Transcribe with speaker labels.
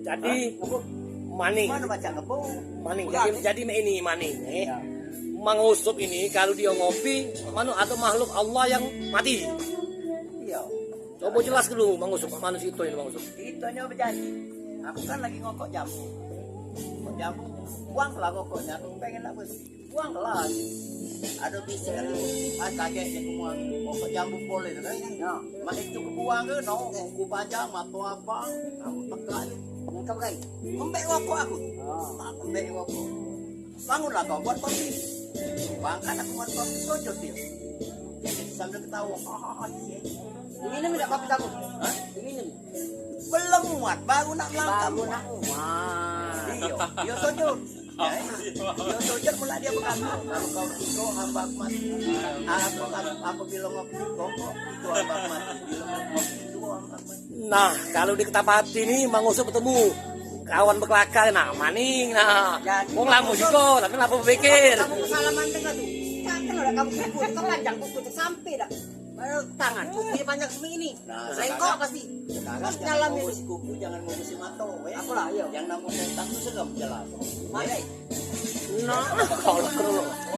Speaker 1: Jadi maning.
Speaker 2: Mana baca ngebuk?
Speaker 1: Maning. Jadi ini maning. Mang Usup ini kalau dia ngopi, atau makhluk Allah yang mati.
Speaker 2: Iya.
Speaker 1: Coba jelas dulu Mang Usup, mana sih itu ini Mang Usup?
Speaker 2: Itu nya berjanji. Aku kan lagi ngokok jamu. Ngokok jamu. Buang lah ngokoknya. Aku pengen apa sih? Buang lah. Ada bisik kan. Kagetnya semua. Ngokok jamu boleh kan? Ya. Mak itu kebuang ke no. Aku panjang atau apa? Aku tekan. Ngokok kan? Ngembek ngokok aku. Aku ngembek ngokok. Bangunlah kau buat kopi. Bangkan aku buat kopi sojot dia. Sambil ketawa.
Speaker 3: Diminum tidak kopi kamu?
Speaker 2: Hah?
Speaker 3: Diminum.
Speaker 2: Belum muat, baru nak melangkah.
Speaker 3: Baru nak muat.
Speaker 2: Iya, dia sujud. Dia sujud mulai dia berkata, kalau kau itu hamba mati. Aku bilang ngopi kok itu hamba mati. Bilang ngopi itu hamba mati.
Speaker 1: Nah, kalau di Ketapati ini Mang Usup ketemu kawan berkelakar, nah maning, nah wong lamu juga, tapi kenapa berpikir?
Speaker 3: Kamu kesalaman dengar tuh. Kan udah kamu kuku, keranjang kuku sampai dah. Tangan kukunya panjang segini.
Speaker 2: Nah,
Speaker 3: Lengkok pasti.
Speaker 2: Sekarang
Speaker 3: Terus
Speaker 2: jangan
Speaker 3: dalam
Speaker 2: ngurusi kuku, jangan ngurusi mata.
Speaker 3: Aku lah, iya.
Speaker 2: Yang namanya tentang itu segala jalan.
Speaker 3: Mana?
Speaker 1: Nah, kalau